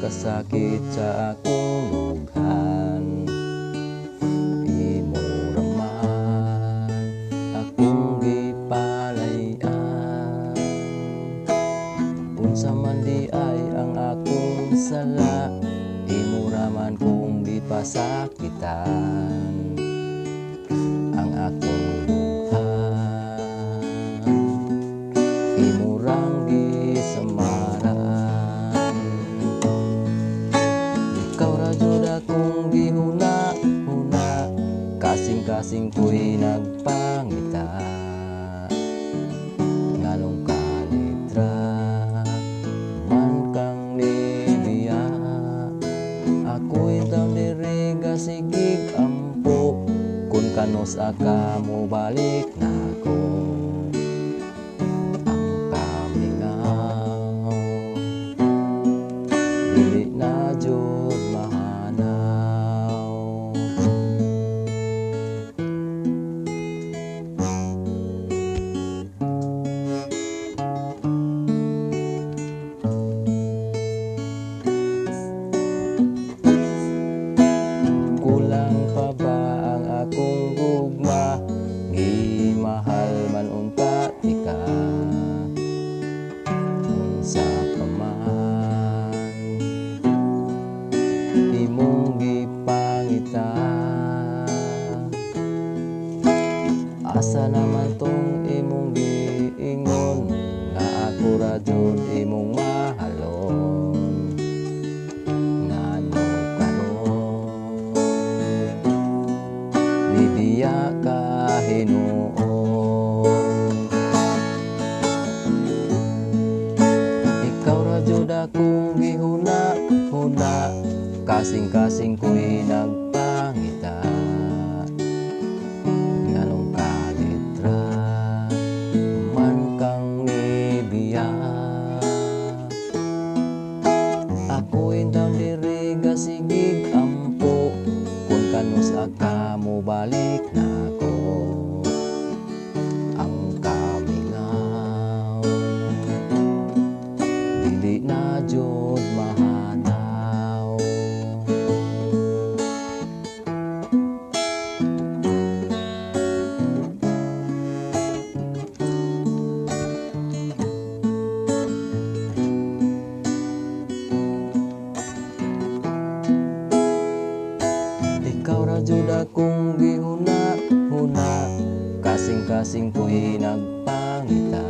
kasakit sa akong lughan. Imo raman akong gipalayan, unsa man di ay ang akong sala, imo raman kong gipasakitan ang akong lughan. Imo rang gisamaran, ikaw ra jud akong gihuna-huna, kasing-kasing ko'y nagpangita. Nganong kalitra man kang nibiya, ako'y taw diri gasigig ampo, kun kanos aka mo balik nako. Ang kamingaw dili na jud mahanaw. Kulang pa ba ang akong gugma, gimahal man unta tika, unsa pa man imong gipangita. Asa naman tong imong giingon, nga ako ra jud imong mahalon. Ngano karon nibiya ka hinuon, ikaw ra jud akong gihuna-huna, kasing-kasing ko'y nagpangita. Nganong kalitra man kang nibiya, ako'y daw diri gasigig ampo, kun kanos aka mo balik nako. Ang kamingaw dili na jud mahanaw. Ikaw ra jud akong gihuna-huna, kasing-kasing ko'y nagpangita.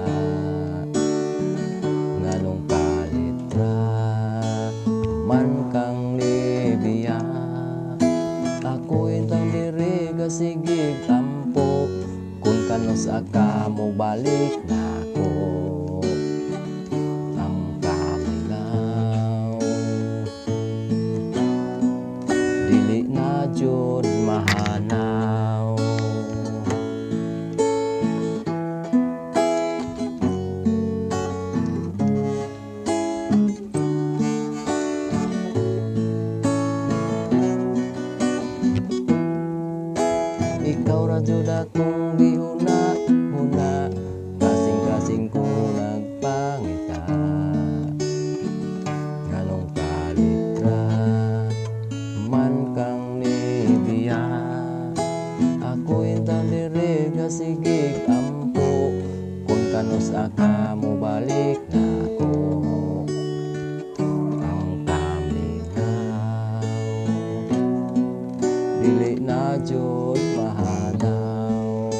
Nganong kalitra man kang nibiya, ako'y taw diri gasigig ampo, kun kanos aka mo balik nako. Ang kamingaw dili na jud mahanaw. Ikaw ra jud akong gihuna-huna, kasing-kasing ko nagpangita. Nganong kalitra man kang nibiya, ako'y taw diri gasigig ampo, kun kanos aka mo balik nako. Ang kamingaw dili na jud mahanaw.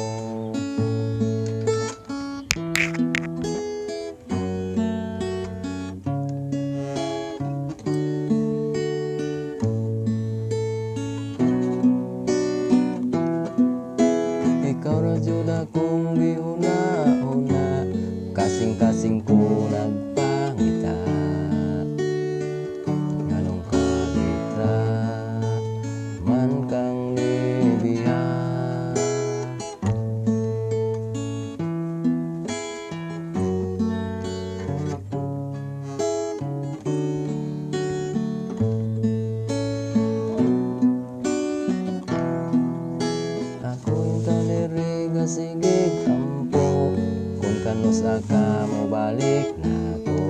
Ikaw ra jud akong gihuna-huna, kasing-kasing ko nagpangita. Nganong kalitra man kang nibiya, ako'y taw diri gasigig ampo, kun kanos aka mo balik nako.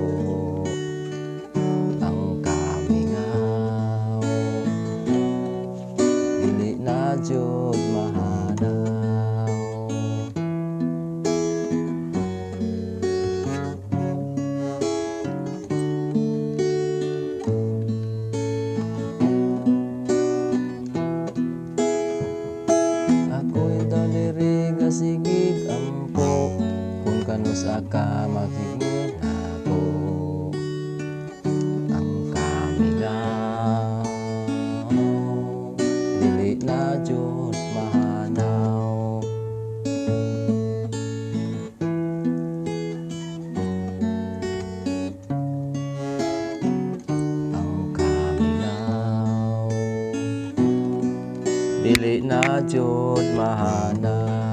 Ang kami sa ka magiging ako. Ang kamingaw dili na jud mahanaw. Ang kamingaw dili na jud mahanaw.